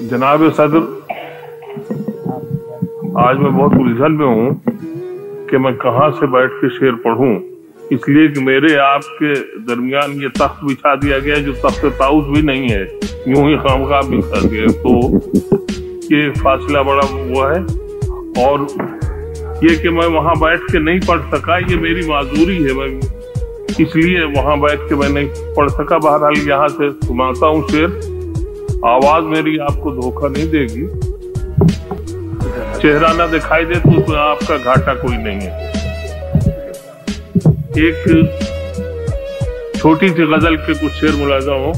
जनाब सदर, आज मैं बहुत उलझन में हूँ कि मैं कहाँ से बैठ के शेर पढ़ूं, इसलिए कि मेरे आपके दरमियान ये तख्त बिछा दिया गया है जो तख्त ताउस भी नहीं है, यूं ही खामखा बिछा दिया। तो ये फासला बड़ा हुआ है, और ये कि मैं वहां बैठ के नहीं पढ़ सका, ये मेरी माजूरी है, मैं इसलिए वहां बैठ के मैं नहीं पढ़ सका। बहरहाल यहाँ से सुनाता हूँ शेर, आवाज मेरी आपको धोखा नहीं देगी, चेहरा ना दिखाई दे तो उसमें आपका घाटा कोई नहीं है। एक छोटी सी गजल के कुछ शेर मुलाजा हो।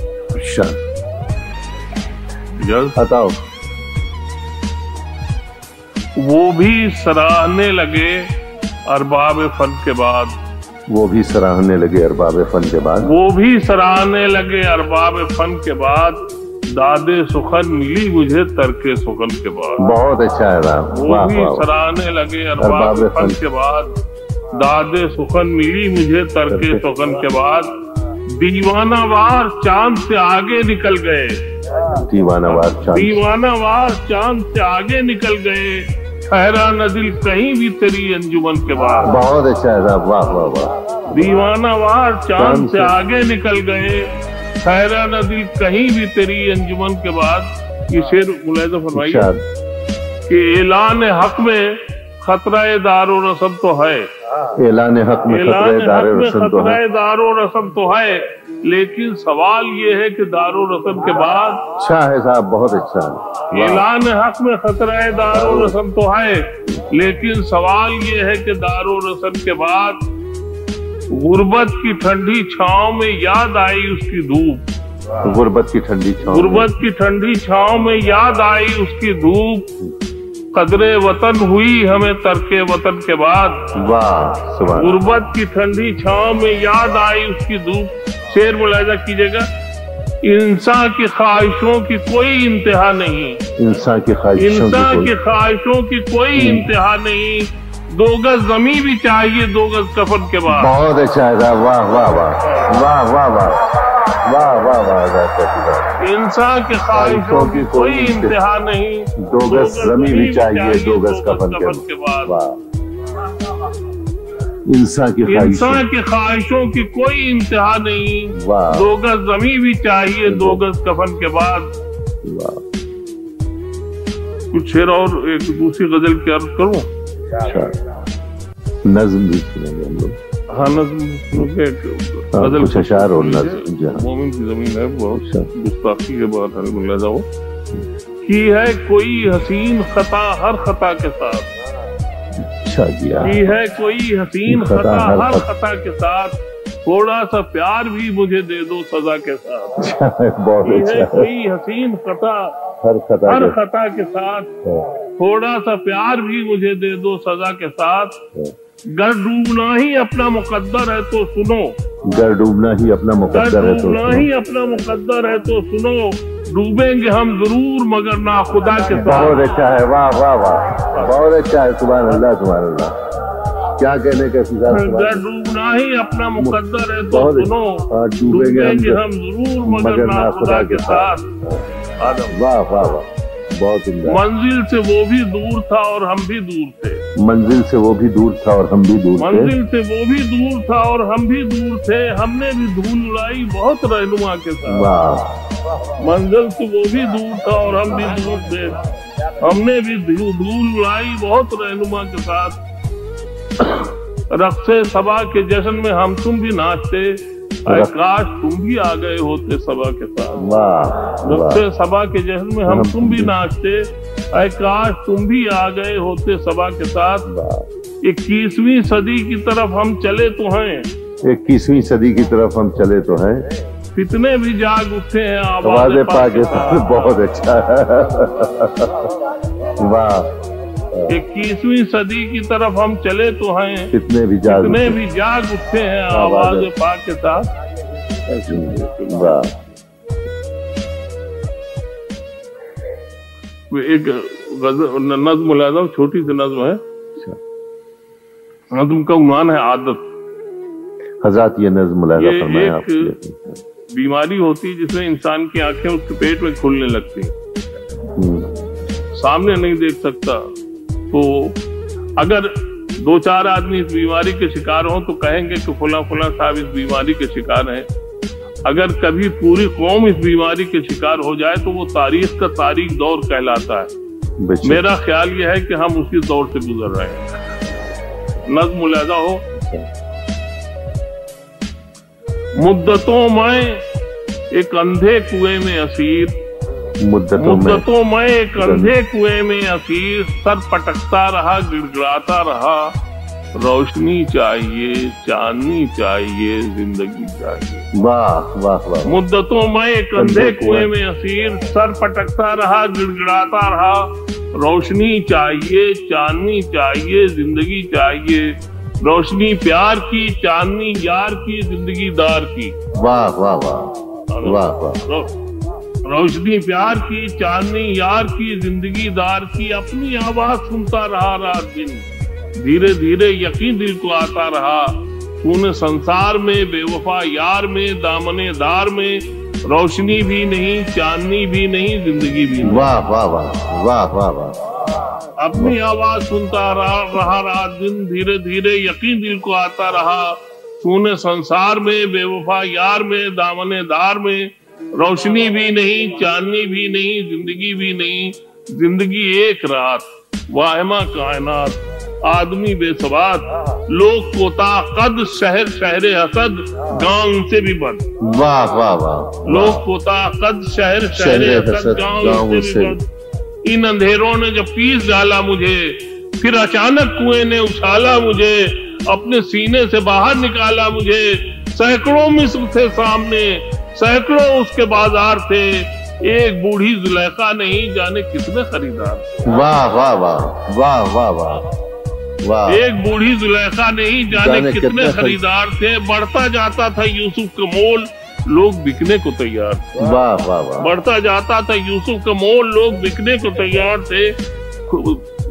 बताओ। वो भी सराहने लगे अरबाब फन के बाद, वो भी सराहने लगे अरबाब फन के बाद, वो भी सराहने लगे अरबाब फन के बाद, दादे सुखन मिली मुझे तरके सुखन के बाद। बहुत अच्छा है राम। वो भी सराहने लगे अरबाब फन के बाद, दादे सुखन मिली मुझे तरके सुखन के बाद। दीवाना वार चांद से आगे निकल गए, दीवाना वार चांद से आगे निकल गए, ठहरा न दिल कहीं भी तेरी अंजुमन के बाद। बहुत अच्छा है साहब, वाह वाह वाह। दीवाना वार चांद से आगे निकल गए, ठहरा न दिल कहीं भी तेरी अंजुमन के बाद। ये शेर मुलाहिजा फरमाइए कि ऐलान हक में खतरा दारो रस्म तो है, ऐलान हक में खतरा दारो रस्म तो है, लेकिन सवाल ये है कि दारो रस्म के बाद। अच्छा है साहब, बहुत अच्छा है। ऐलान हक में खतरा दारो रस्म तो है, लेकिन सवाल ये है कि दारो रस्म के बाद गुर्बत की ठंडी छांव में याद आई उसकी धूप। गुर्बत की ठंडी छांव में याद आई उसकी धूप, कदरे वतन हुई हमें तरके वतन के बाद। वाह, गुर्बत की ठंडी छांव में याद आई उसकी धूप। शेर मुलाहिजा कीजिएगा, इंसान की ख्वाहिशों की कोई इंतहा नहीं, इंसान की ख्वाहिशों की कोई इंतहा नहीं, दो गज जमीन भी चाहिए दो गज कफन के बाद। बहुत अच्छा है, वाह वाह वाह वाह वाह वाह वाह वाह। इंसान की ख्वाहिशों की कोई इंतहा नहीं, दो गज जमीन भी चाहिए दो गज कफन के बाद। इंसान की ख्वाहिशों की कोई इंतहा नहीं, दो गज जमीन भी चाहिए दो गज कफन के बाद। कुछ शेर और एक दूसरी गजल की अर्ज करूं। नज़्म भी सुनेंगे हम लोग। हाँ, नज़्म गजल कुछ अशार और नज़्म। मोमिन की जमीन है, बहुत गुस्ताखी के बाद हमें मिल जाओ की है कोई हसीन खता हर खता के साथ। अच्छा किया। की है कोई हसीन खता हर खता के साथ, थोड़ा सा प्यार भी मुझे दे दो सजा के साथ। बहुत अच्छा है। कोई हसीन खता हर खता के साथ, थोड़ा सा प्यार भी मुझे दे दो सजा के साथ। गर डूबना ही अपना मुकद्दर है तो सुनो, गर डूबना ही अपना मुकद्दर है तो सुनो, डूबेंगे हम जरूर मगर ना खुदा के साथ। बहुत अच्छा है, वाह वाह वाह, बहुत अच्छा है। सुभान अल्लाह, सुभान अल्लाह। क्या कहने का गर डूबना ही अपना मुकद्दर है तो सुनो, डूबेंगे हम जरूर मगर ना खुदा के साथ। वाह वाह वाह, बहुत मंजिल से वो भी दूर था और हम भी दूर थे, मंजिल से वो भी दूर था और हम भी दूर थे, मंजिल से वो भी दूर था और हम भी दूर थे, हमने भी धूल उड़ाई बहुत रहनुमा के साथ। वाह। मंजिल से वो भी दूर था और हम भी दूर थे, हमने भी धूल उड़ाई बहुत रहनुमा के साथ। रक्से सबा के जश्न में हम तुम भी नाचते, काश तुम भी आ गए होते सबा के साथ। रक्से सबा के जश्न में हम तुम भी नाचते, काश तुम भी आ गए होते सबा के साथ। 21वीं सदी की तरफ हम चले तो हैं, 21वीं सदी की तरफ हम चले तो हैं, कितने भी जाग उठे हैं आवाज़ पाकिस्तान। बहुत अच्छा है, वाह। 21वीं सदी की तरफ हम चले तो हैं, कितने भी जाग उठे हैं आवाज़ पाक के साथ। वाह। एक नज़्म मुलाज़ा, छोटी सी नज़्म है। नज़्म का उन्वान है आदत। हज़रत ये नज़्म मुलाज़ा फरमाएं आप। बीमारी होती है जिसमें इंसान की आंखें उसके पेट में खुलने लगती हैं। सामने नहीं देख सकता। तो अगर 2-4 आदमी इस बीमारी के शिकार हों तो कहेंगे कि फला फला साहब इस बीमारी के शिकार हैं। अगर कभी पूरी कौम इस बीमारी के शिकार हो जाए तो वो तारीख का तारीख दौर कहलाता है। मेरा ख्याल यह है कि हम उसी दौर से गुजर रहे हैं। नज़्म मुलाजा हो। मुद्दतों में एक अंधे कुएं में असीर, मुद्दतों में एक अंधे कुएं में असीर, सर पटकता रहा गिड़गिड़ाता रहा, रोशनी चाहिए चांदनी चाहिए जिंदगी चाहिए। वाह वाह वाह। मुद्दतों में एक अंधे कुएं में असीर, सर पटकता रहा गिड़गिड़ाता रहा, रोशनी चाहिए चांदनी चाहिए जिंदगी चाहिए। रोशनी प्यार की, चांदनी यार की, जिंदगी दार की। वाह वाह वाह वाह वाह। रोशनी प्यार की, चांदनी यार की, जिंदगी दार की। अपनी आवाज सुनता रहा रात दिन, धीरे धीरे यकीन दिल को आता रहा। तूने संसार में बेवफा यार में, दामने दार में, रोशनी भी नहीं चांदनी भी नहीं जिंदगी भी नहीं। वाह वाह वाह वाह वाह वाह। अपनी आवाज सुनता रहा रात दिन, धीरे धीरे यकीन दिल को आता रहा। तूने संसार में बेवफा यार में, दामने दार में, रोशनी भी नहीं चांदनी भी नहीं जिंदगी भी नहीं। जिंदगी एक रात, वाहिमा कायनात, आदमी बेसबात, लोग कोता कद, शहर शहरे हसद, गांव से भी बद। वाह वाह वाह। लोग कोता कद, शहर शहरे हसद, गांव से भी बद। इन अंधेरों ने जब पीस डाला मुझे, फिर अचानक कुएं ने उछाला मुझे, अपने सीने से बाहर निकाला मुझे। सैकड़ों मिस्र थे सामने, सैकड़ों उसके बाजार थे, एक बूढ़ी जुलेखा नहीं जाने कितने खरीदार। वाह वाह वाह वाह वाह वाह वाह। एक बूढ़ी जुलेखा नहीं जाने कितने खरीदार थे। बढ़ता जाता था यूसुफ का मोल, लोग बिकने को तैयार थे। वाह वाह वाह। बढ़ता जाता था यूसुफ का मोल, लोग बिकने को तैयार थे।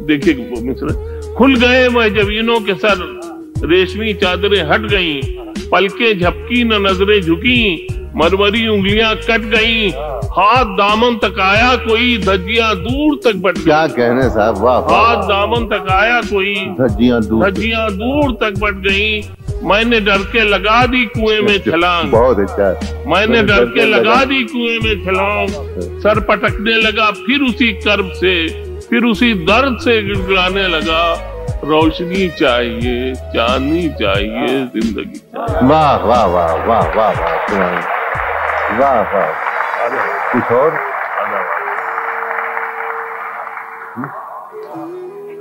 देखिए मिस्र, खुल गए महजबीनों के सर, रेशमी चादरें हट गईं, पलकें झपकी न नजरें झुकी, मरमरी उंगलियां कट गईं, हाथ दामन तक आया कोई, धज्जियां दूर तक बढ़ गई। क्या कहने साहब, वाह। हाथ दामन तक आया कोई, धज्जियां दूर तक बढ़ गईं। मैंने डर के लगा दी कुएं में छलांग, बहुत अच्छा है। मैंने डर के लगा दी कुएं में छलांग, सर पटकने लगा फिर उसी कर्ब से, फिर उसी दर्द से गिड़गिड़ाने लगा। रोशनी चाहिए चांदनी चाहिए जिंदगी चाहिए। वाह वाह वाह वाह वाह वाह वाह वाह। कुछ और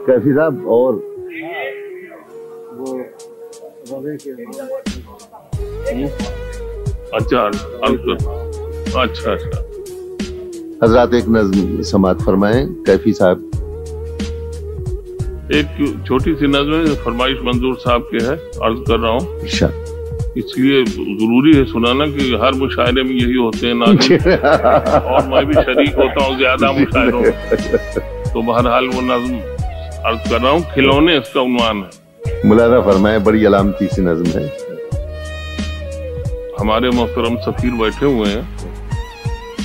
कैफी साहब? और अच्छा अच्छा। हजरात एक नज़्म समात फरमाएं कैफी साहब। एक छोटी सी नज़्म है, फरमाइश मंजूर साहब के है, अर्ज कर रहा हूँ। इसलिए जरूरी है सुनाना कि हर मुशायरे में यही होते हैं ना, और मैं भी शरीक होता हूँ ज्यादा मुशायरों में। तो बहरहाल वो नज़्म अर्ज कर रहा हूँ, खिलौने इसका उन्वान है। मुलाजा फरमाए, बड़ी अलामती सी नज़्म है। हमारे मोहतरम सफीर बैठे हुए हैं,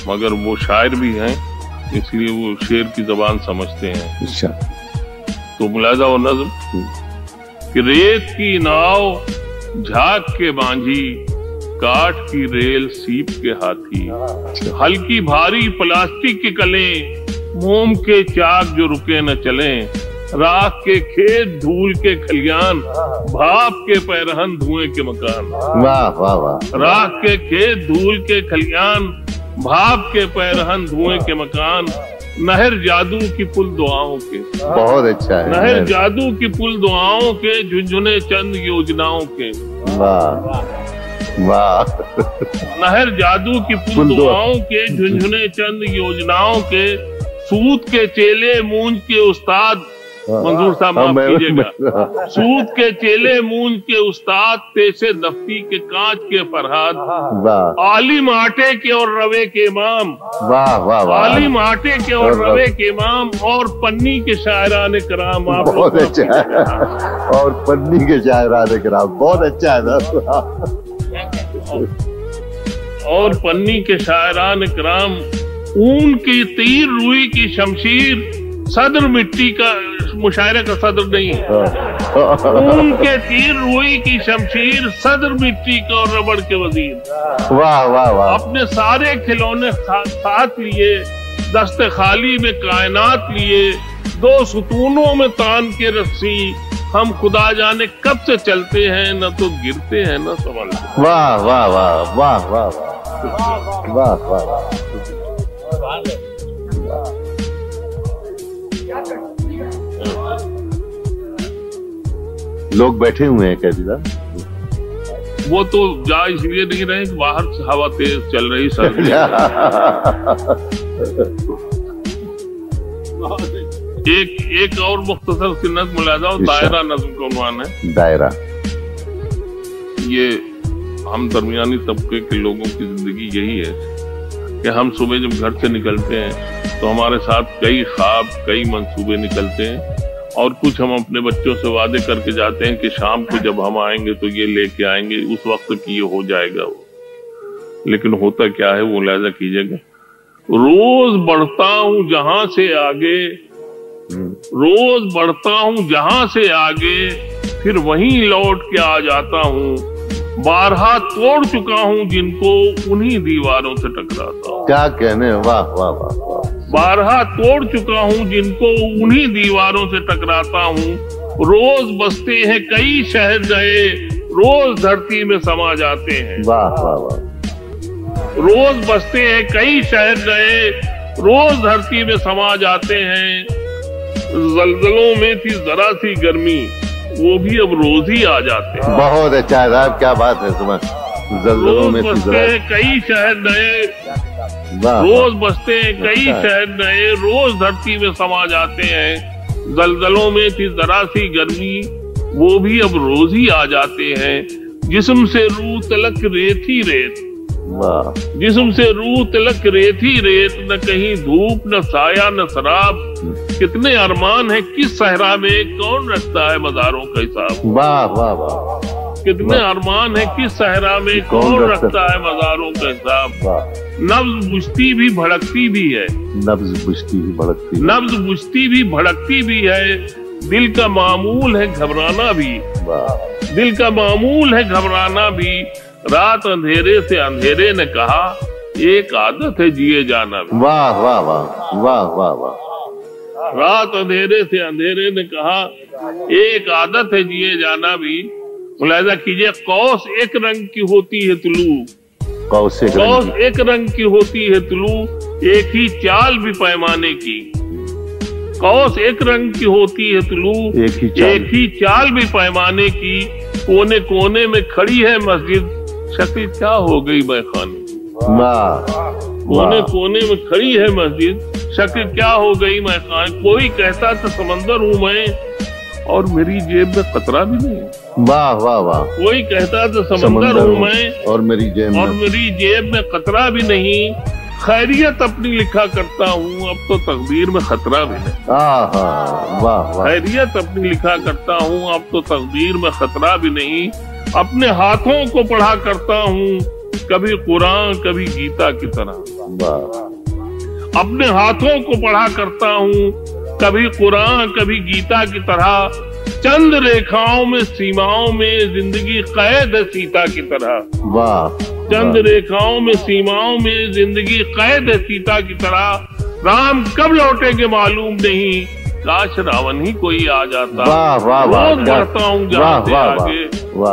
मगर वो शायर भी हैं, इसलिए वो शेर की जबान समझते हैं। तो मुलाजा वो नज़्म कि रेत की नाव झाग के बांझी, काठ की रेल सीप के हाथी, हल्की भारी प्लास्टिक के कले, मोम के चाक जो रुके न चले, राख के खेत धूल के खलियान, भाप के पैरहन धुएं के मकान। वाह वाह वाह। राख के खेत धूल के खलियान, भाप के पैरहन धुएं के मकान, नहर जादू की पुल दुआओं के। बहुत अच्छा है। नहर जादू की पुल दुआओं के, झुनझुने चंद योजनाओं के। वाह वाह। नहर जादू की पुल दुआओं के, झुनझुने चंद योजनाओं के, सूद के चेले मूंज के उस्ताद, मंजूर साहब माफ कीजिएगा, सूद के चेले मूंज के उस्ताद, पेशे दफ्ती के कांच के फरहाद, आलिम आटे के और रवे के इमाम। वाह वाह वाह। आलिम आटे के और रवे के इमाम, और पन्नी के शायरान कराम। बहुत अच्छा है। और पन्नी के शायरान कराम, बहुत अच्छा है ना। और पन्नी के शायरान कराम, ऊन की तीर रुई की शमशीर, सदर मिट्टी का, मुशायरे का सदर नहीं है, ऊन के तीर रुई की शमशीर, सदर मिट्टी का और रबड़ के वजीर। वाह वाह वाह। अपने सारे खिलौने साथ लिए, दस्ते खाली में कायनात लिए, दो सुतूनों में तान के रस्सी, हम खुदा जाने कब से चलते हैं, न तो गिरते हैं न संभलते। वाह वाह वाह वाह वाह वाह वाह वाह। लोग बैठे हुए हैं कैदी साहब। वो तो जा इसलिए नहीं रहे कि बाहर हवा तेज चल रही सर्दी। एक और मुख्तसर सी नज़्म मुलाजा, दायरा नज़्म का उन्वान है दायरा। ये हम दरमियानी तबके के लोगों की जिंदगी यही है कि हम सुबह जब घर से निकलते हैं तो हमारे साथ कई ख्वाब, कई मंसूबे निकलते हैं, और कुछ हम अपने बच्चों से वादे करके जाते हैं कि शाम को जब हम आएंगे तो ये लेके आएंगे, उस वक्त की ये हो जाएगा वो। लेकिन होता क्या है, वो मुलाजा कीजिएगा। रोज बढ़ता हूँ जहां से आगे, रोज बढ़ता हूँ जहां से आगे, फिर वहीं लौट के आ जाता हूँ। बारहा तोड़ चुका हूँ जिनको, उन्हीं दीवारों से टकराता हूँ। क्या कहने, वाह वाह वाह वाह। बारहा तोड़ चुका हूँ जिनको, उन्हीं दीवारों से टकराता हूँ। रोज बसते हैं कई शहर नए, रोज धरती में समा जाते हैं। वाह वाह वाह। रोज बसते हैं कई शहर नए, रोज धरती में समा जाते हैं। जलजलों में थी जरा सी गर्मी, वो भी अब रोज ही आ जाते हैं। बहुत अच्छा है साहब, क्या बात है। सुबह जलजलों में बसते हैं कई शहर नए, रोज बसते हैं कई शहर नए, रोज धरती में समा जाते हैं। जलजलों में थी जरा सी गर्मी, वो भी अब रोज ही आ जाते हैं। जिस्म से रूह तलक रेत ही रेत, जिस्म से रूह तलक रेत ही रेत, न कहीं धूप न साया न शराब। कितने अरमान है किस सहरा में, कौन रखता है मज़ारों का हिसाब। वाह वाह वाह। कितने अरमान है किस सहरा में, कौन रखता है मज़ारों का हिसाब। नब्ज बुझती भी भड़कती भी है, नब्ज बुझती भी भड़कती, नब्ज बुझती भी भड़कती भी है। दिल का मामूल है घबराना भी, दिल का मामूल है घबराना भी। रात अंधेरे से अंधेरे ने कहा, एक आदत है जिए जाना भी। वाह वाह वाह वाह वाह वाह। रात अंधेरे से अंधेरे ने कहा, एक आदत है जिए जाना भी। मुलाहिजा कीजिए, कौस एक रंग की होती है तुलू, कौस एक रंग की होती है तुलू, एक ही चाल भी पैमाने की। कौस एक रंग की होती है तुलू, एक ही चाल भी पैमाने की। कोने कोने में खड़ी है मस्जिद, शक्ल क्या हो गई मैखाने। कोने कोने में खड़ी है मस्जिद, शक्ल क्या हो गई मैखाने। कोई कहता था समंदर हूँ मैं, और मेरी जेब में कतरा भी नहीं। वाह वाह वाह। कोई कहता था समंदर हूँ मैं, और मेरी जेब में कतरा भी नहीं। खैरियत अपनी लिखा करता हूँ, अब तो तकदीर में खतरा भी नहीं। वाह वाह। खैरियत अपनी लिखा करता हूँ, अब तो तकदीर में खतरा भी नहीं। अपने हाथों को पढ़ा करता हूँ, कभी कुरान कभी गीता की तरह। अपने हाथों को पढ़ा करता हूँ, कभी कुरान कभी गीता की तरह। चंद रेखाओं में सीमाओं में जिंदगी कैद है सीता की तरह। वाह। चंद रेखाओं में सीमाओं में जिंदगी कैद है सीता की तरह। राम कब लौटेंगे मालूम नहीं, काश रावण ही कोई आ जाता। रोज बढ़ता हूँ जहाँ से आगे,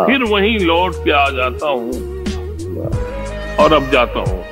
फिर वहीं लौट के आ जाता हूँ, और अब जाता हूँ।